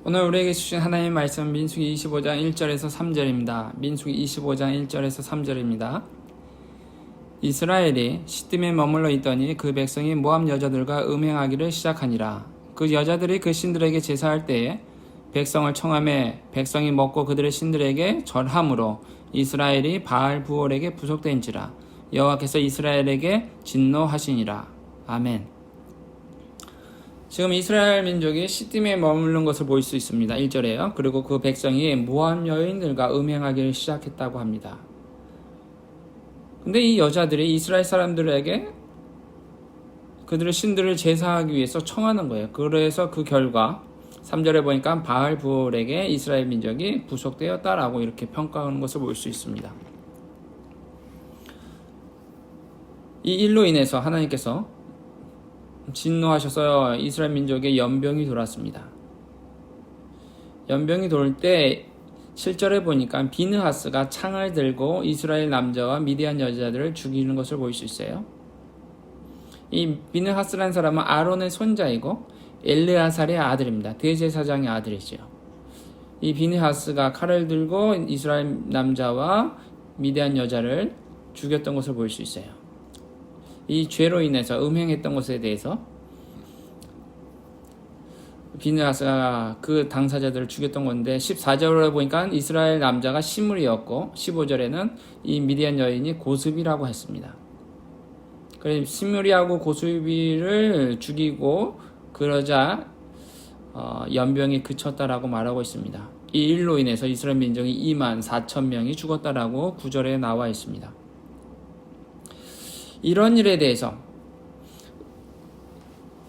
오늘 우리에게 주신 하나님의 말씀 민수기 25장 1절에서 3절입니다. 민수기 25장 1절에서 3절입니다. 이스라엘이 시딤에 머물러 있더니 그 백성이 모압 여자들과 음행하기를 시작하니라. 그 여자들이 그 신들에게 제사할 때에 백성을 청함에 백성이 먹고 그들의 신들에게 절함으로 이스라엘이 바알 부올에게 부속된지라. 여호와께서 이스라엘에게 진노하시니라. 아멘. 지금 이스라엘 민족이 시딤에 머무른 것을 볼 수 있습니다. 1절에요. 그리고 그 백성이 모압 여인들과 음행하기를 시작했다고 합니다. 근데 이 여자들이 이스라엘 사람들에게 그들의 신들을 제사하기 위해서 청하는 거예요. 그래서 그 결과 3절에 보니까 바알 부올에게 이스라엘 민족이 부속되었다라고 이렇게 평가하는 것을 볼 수 있습니다. 이 일로 인해서 하나님께서 진노하셔서 이스라엘 민족의 연병이 돌았습니다. 연병이 돌 때 7절에 보니까 비느하스가 창을 들고 이스라엘 남자와 미디안 여자들을 죽이는 것을 볼 수 있어요. 이 비느하스라는 사람은 아론의 손자이고 엘르아살의 아들입니다. 대제사장의 아들이죠. 이 비느하스가 칼을 들고 이스라엘 남자와 미디안 여자를 죽였던 것을 볼 수 있어요. 이 죄로 인해서 음행했던 것에 대해서 비느하스가 그 당사자들을 죽였던 건데 14절에 보니까 이스라엘 남자가 시므리였고 15절에는 이 미디안 여인이 고스비라고 했습니다. 그래서 시므리하고 고스비를 죽이고 그러자 연병이 그쳤다라고 말하고 있습니다. 이 일로 인해서 이스라엘 민족이 2만 4천 명이 죽었다라고 9절에 나와 있습니다. 이런 일에 대해서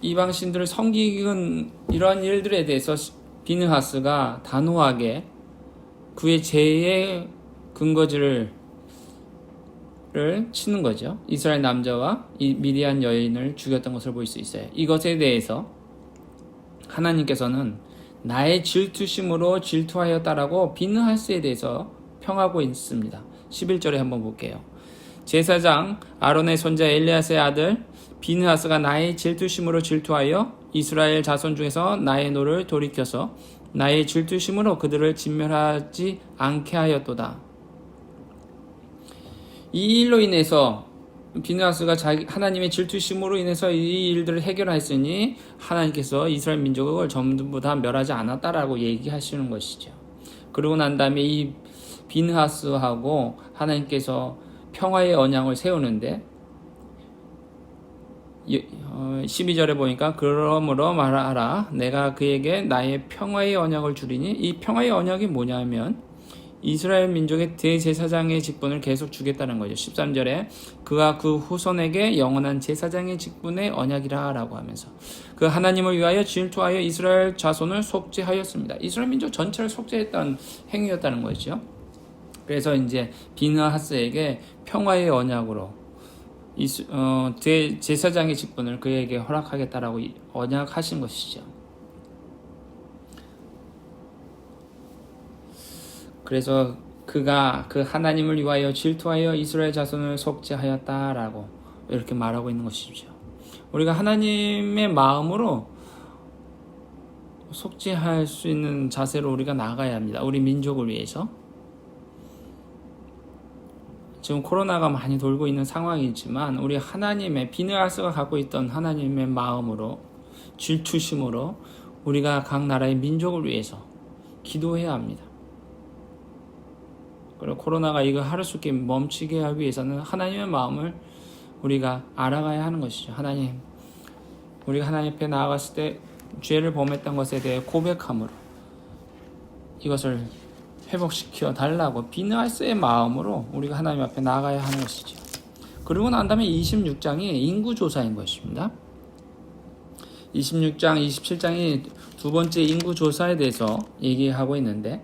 이방 신들을 섬기는 이런 일들에 대해서 비느하스가 단호하게 그의 죄의 근거지를 치는 거죠. 이스라엘 남자와 이 미디안 여인을 죽였던 것을 볼 수 있어요. 이것에 대해서 하나님께서는 나의 질투심으로 질투하였다라고 비느하스에 대해서 평하고 있습니다. 11절에 한번 볼게요. 제사장 아론의 손자 엘리아스의 아들 비느하스가 나의 질투심으로 질투하여 이스라엘 자손 중에서 나의 노를 돌이켜서 나의 질투심으로 그들을 진멸하지 않게 하였도다. 이 일로 인해서 비느하스가 하나님의 질투심으로 인해서 이 일들을 해결했으니 하나님께서 이스라엘 민족을 전부 다 멸하지 않았다라고 얘기하시는 것이죠. 그러고 난 다음에 이 비느하스하고 하나님께서 평화의 언약을 세우는데 12절에 보니까 그러므로 말하라 내가 그에게 나의 평화의 언약을 주리니 이 평화의 언약이 뭐냐면 이스라엘 민족의 대제사장의 직분을 계속 주겠다는 거죠. 13절에 그가 그 후손에게 영원한 제사장의 직분의 언약이라 라고 하면서 그 하나님을 위하여 질투하여 이스라엘 자손을 속죄하였습니다. 이스라엘 민족 전체를 속죄했던 행위였다는 거죠. 그래서 이제 비느하스에게 평화의 언약으로 제사장의 직분을 그에게 허락하겠다라고 언약하신 것이죠. 그래서 그가 그 하나님을 위하여 질투하여 이스라엘 자손을 속죄하였다라고 이렇게 말하고 있는 것이죠. 우리가 하나님의 마음으로 속죄할 수 있는 자세로 우리가 나가야 합니다. 우리 민족을 위해서. 지금 코로나가 많이 돌고 있는 상황이지만 우리 하나님의 비느하스가 갖고 있던 하나님의 마음으로 질투심으로 우리가 각 나라의 민족을 위해서 기도해야 합니다. 그리고 코로나가 이거 하루속히 멈추게 하기 위해서는 하나님의 마음을 우리가 알아가야 하는 것이죠. 하나님, 우리가 하나님 앞에 나아갔을 때 죄를 범했던 것에 대해 고백함으로 이것을 회복시켜 달라고 비느하스의 마음으로 우리가 하나님 앞에 나아가야 하는 것이죠. 그리고 난 다음에 26장이 인구조사인 것입니다. 26장, 27장이 두 번째 인구조사에 대해서 얘기하고 있는데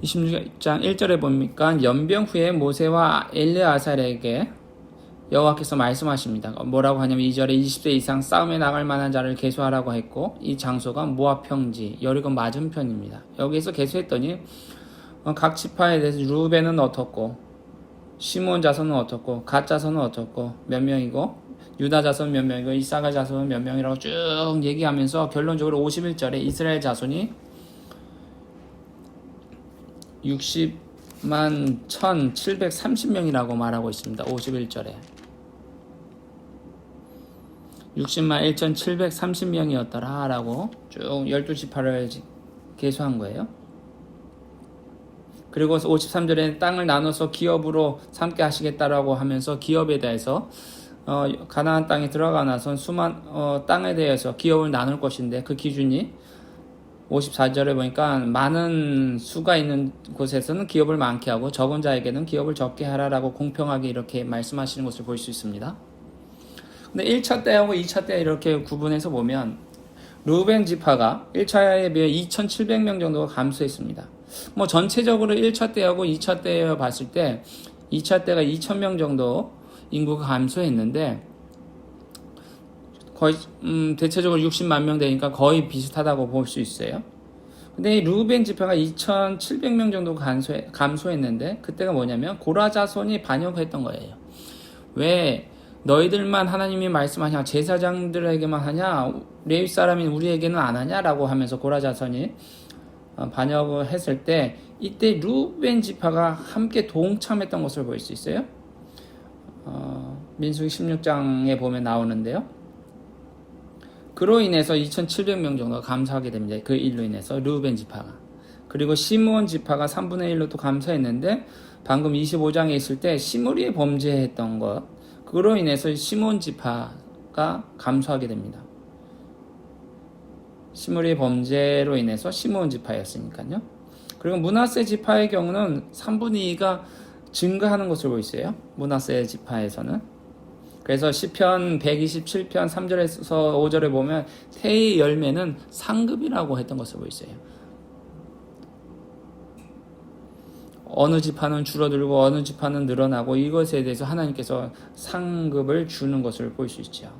26장 1절에 보니까 연병 후에 모세와 엘르아살에게 여호와께서 말씀하십니다. 뭐라고 하냐면 2절에 20세 이상 싸움에 나갈 만한 자를 계수하라고 했고 이 장소가 모압 평지 여리고 맞은편입니다. 여기서 계수했더니 각 지파에 대해서 루벤은 어떻고 시므온 자손은 어떻고 갓 자손은 어떻고 몇 명이고 유다 자손 몇 명이고 이사가 자손 몇 명이라고 쭉 얘기하면서 결론적으로 51절에 이스라엘 자손이 60만 1730명이라고 말하고 있습니다. 51절에 60만 1730명이었더라 라고 쭉 12지파를 계수한 거예요. 그리고 53절에 땅을 나눠서 기업으로 삼게 하시겠다라고 하면서 기업에 대해서 가나안 땅에 들어가 나선 땅에 대해서 기업을 나눌 것인데 그 기준이 54절에 보니까 많은 수가 있는 곳에서는 기업을 많게 하고 적은 자에게는 기업을 적게 하라라고 공평하게 이렇게 말씀하시는 것을 볼 수 있습니다. 근데 1차 때하고 2차 때 이렇게 구분해서 보면 루벤 지파가 1차에 비해 2,700명 정도가 감소했습니다. 뭐 전체적으로 1차 때하고 2차 때 봤을 때 2차 때가 2,000명 정도 인구가 감소했는데 거의 대체적으로 60만 명 되니까 거의 비슷하다고 볼 수 있어요. 근데 이 루벤 지파가 2,700명 정도 감소했는데 그때가 뭐냐면 고라 자손이 반역했던 거예요. 왜 너희들만 하나님이 말씀하냐, 제사장들에게만 하냐, 레위 사람인 우리에게는 안 하냐라고 하면서 고라 자손이 반역을 했을 때 이때 루벤 지파가 함께 동참했던 것을 볼 수 있어요. 민수기 16장에 보면 나오는데요. 그로 인해서 2,700명 정도가 감소하게 됩니다. 그 일로 인해서 루벤 지파가. 그리고 시므온 지파가 3분의 1로 또 감소했는데 방금 25장에 있을 때 시므리에 범죄했던 것, 그로 인해서 시므온 지파가 감소하게 됩니다. 시므리의 범죄로 인해서 시므온 지파였으니까요. 그리고 므낫세 지파의 경우는 3분의 2가 증가하는 것을 보고 있어요. 므낫세 지파에서는. 그래서 시편 127편 3절에서 5절에 보면 태의 열매는 상급이라고 했던 것을 보고 있어요. 어느 지파는 줄어들고 어느 지파는 늘어나고 이것에 대해서 하나님께서 상급을 주는 것을 볼 수 있죠.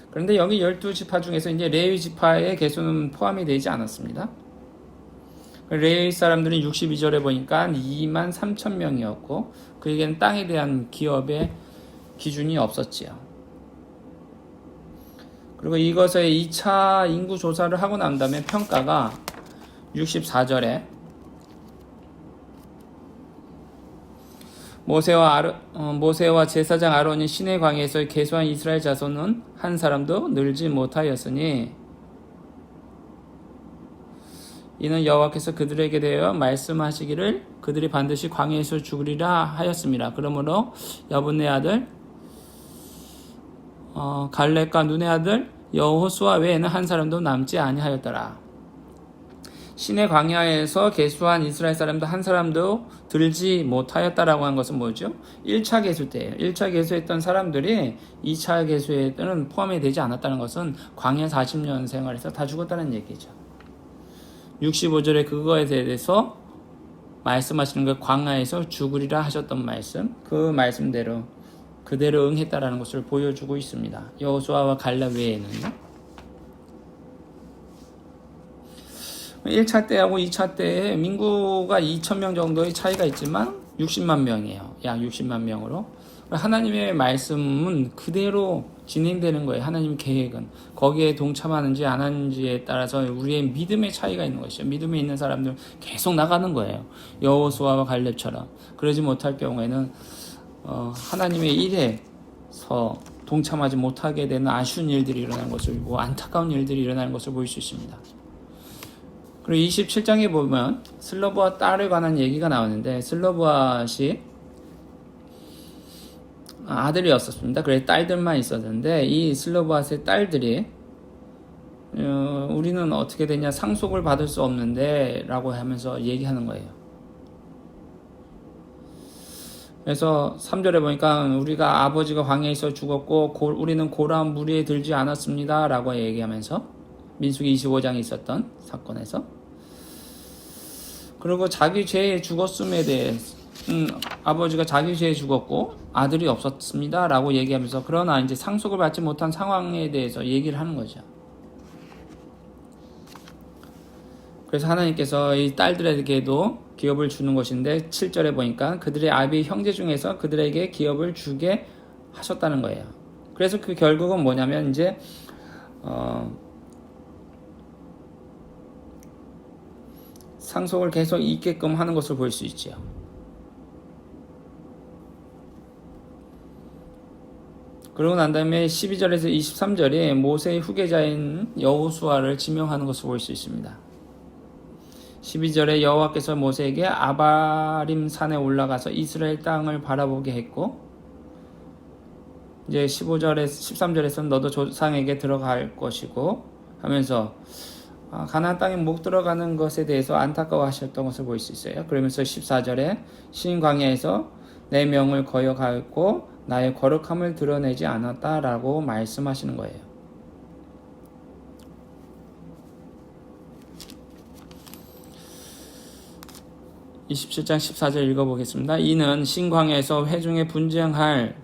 그런데 여기 12지파 중에서 이제 레위 지파의 개수는 포함이 되지 않았습니다. 레위 사람들은 62절에 보니까 2만 3천 명이었고 그에게는 땅에 대한 기업의 기준이 없었지요. 그리고 이것의 2차 인구 조사를 하고 난 다음에 평가가 64절에 모세와 제사장 아론이 시내 광야에서 계수한 이스라엘 자손은 한 사람도 늘지 못하였으니 이는 여호와께서 그들에게 대하여 말씀하시기를 그들이 반드시 광야에서 죽으리라 하였습니다. 그러므로 여분의 아들 갈렙과 눈의 아들 여호수아 외에는 한 사람도 남지 아니하였더라. 시내 광야에서 계수한 이스라엘 사람도 한 사람도 들지 못하였다라고 한 것은 뭐죠? 1차 계수 때예요. 1차 계수했던 사람들이 2차 계수에는 포함이 되지 않았다는 것은 광야 40년 생활에서 다 죽었다는 얘기죠. 65절에 그거에 대해서 말씀하시는 것, 광야에서 죽으리라 하셨던 말씀, 그 말씀대로 그대로 응했다라는 것을 보여주고 있습니다. 여호수아와 갈렙 외에는요. 1차 때하고 2차 때에 민구가 2,000명 정도의 차이가 있지만 60만 명이에요. 약 60만 명으로. 하나님의 말씀은 그대로 진행되는 거예요. 하나님 계획은. 거기에 동참하는지 안 하는지에 따라서 우리의 믿음의 차이가 있는 것이죠. 믿음에 있는 사람들 계속 나가는 거예요. 여호수아와 갈렙처럼. 그러지 못할 경우에는 하나님의 일에서 동참하지 못하게 되는 아쉬운 일들이 일어나는 것을 보고 안타까운 일들이 일어나는 것을 볼 수 있습니다. 그리고 27장에 보면 슬로브아 딸에 관한 얘기가 나오는데 슬로브아시 아들이었었습니다. 그래서 딸들만 있었는데 이 슬로브아스의 딸들이 우리는 어떻게 되냐 상속을 받을 수 없는데 라고 하면서 얘기하는 거예요. 그래서 3절에 보니까 우리가 아버지가 광야에서 죽었고 우리는 고라한 무리에 들지 않았습니다 라고 얘기하면서 민수기 25장에 있었던 사건에서 그리고 자기 죄에 죽었음에 대해 아버지가 자기 죄에 죽었고 아들이 없었습니다 라고 얘기하면서 그러나 이제 상속을 받지 못한 상황에 대해서 얘기를 하는 거죠. 그래서 하나님께서 이 딸들에게도 기업을 주는 것인데 7절에 보니까 그들의 아비 형제 중에서 그들에게 기업을 주게 하셨다는 거예요. 그래서 그 결국은 뭐냐면 이제 상속을 계속 있게끔 하는 것을 볼 수 있지요. 그러고 난 다음에 12절에서 23절에 모세의 후계자인 여호수아를 지명하는 것을 볼 수 있습니다. 12절에 여호와께서 모세에게 아바림 산에 올라가서 이스라엘 땅을 바라보게 했고, 이제 15절에 13절에서는 너도 조상에게 들어갈 것이고 하면서 가나안 땅에 못 들어가는 것에 대해서 안타까워하셨던 것을 볼 수 있어요. 그러면서 14절에 신 광야에서 내 명을 거역하였고 나의 거룩함을 드러내지 않았다라고 말씀하시는 거예요. 27장 14절 읽어보겠습니다. 이는 신광야에서 회중에 분쟁할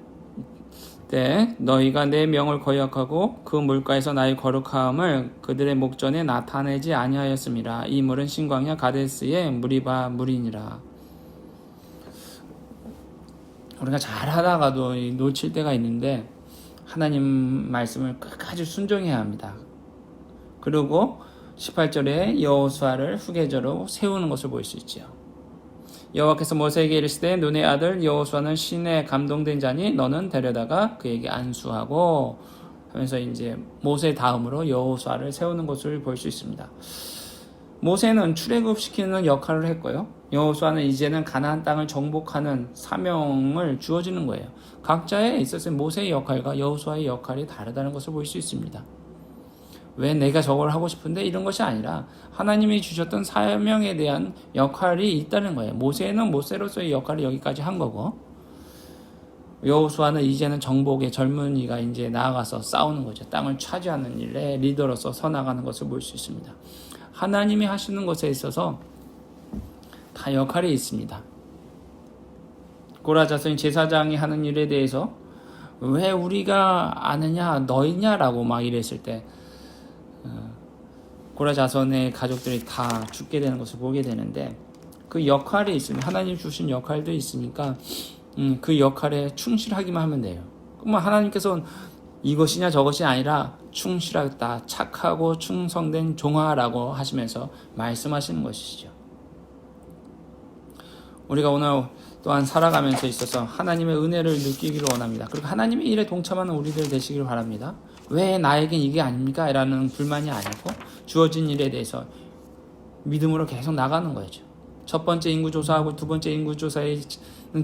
때 너희가 내 명을 거역하고 그 물가에서 나의 거룩함을 그들의 목전에 나타내지 아니하였음이라. 이 물은 신광야 가데스의 무리바 물이니라. 우리가 잘하다가도 놓칠 때가 있는데 하나님 말씀을 끝까지 순종해야 합니다. 그리고 18절에 여호수아를 후계자로 세우는 것을 볼 수 있지요. 여호와께서 모세에게 이르시되 눈의 아들 여호수아는 신에 감동된 자니 너는 데려다가 그에게 안수하고 하면서 이제 모세 다음으로 여호수아를 세우는 것을 볼 수 있습니다. 모세는 출애굽시키는 역할을 했고요. 여호수아는 이제는 가나안 땅을 정복하는 사명을 주어지는 거예요. 각자에 있어서 모세의 역할과 여호수아의 역할이 다르다는 것을 볼 수 있습니다. 왜 내가 저걸 하고 싶은데 이런 것이 아니라 하나님이 주셨던 사명에 대한 역할이 있다는 거예요. 모세는 모세로서의 역할을 여기까지 한 거고, 여호수아는 이제는 정복의 젊은이가 이제 나아가서 싸우는 거죠. 땅을 차지하는 일에 리더로서 서나가는 것을 볼 수 있습니다. 하나님이 하시는 것에 있어서 다 역할이 있습니다. 고라 자손이 제사장이 하는 일에 대해서 왜 우리가 아느냐 너희냐라고 막 이랬을 때 고라 자손의 가족들이 다 죽게 되는 것을 보게 되는데, 그 역할이 있으면 하나님 주신 역할도 있으니까 그 역할에 충실하기만 하면 돼요. 그러면 하나님께서는 이것이냐 저것이 아니라 충실하다, 착하고 충성된 종아라고 하시면서 말씀하시는 것이죠. 우리가 오늘 또한 살아가면서 있어서 하나님의 은혜를 느끼기를 원합니다. 그리고 하나님의 일에 동참하는 우리들 되시기를 바랍니다. 왜 나에겐 이게 아닙니까? 라는 불만이 아니고 주어진 일에 대해서 믿음으로 계속 나가는 거죠. 첫 번째 인구조사하고 두 번째 인구조사의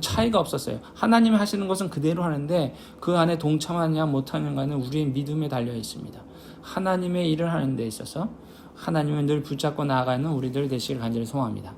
차이가 없었어요. 하나님이 하시는 것은 그대로 하는데 그 안에 동참하느냐 못하느냐는 우리의 믿음에 달려 있습니다. 하나님의 일을 하는 데 있어서 하나님을 늘 붙잡고 나아가는 우리들 되시길 간절히 소망합니다.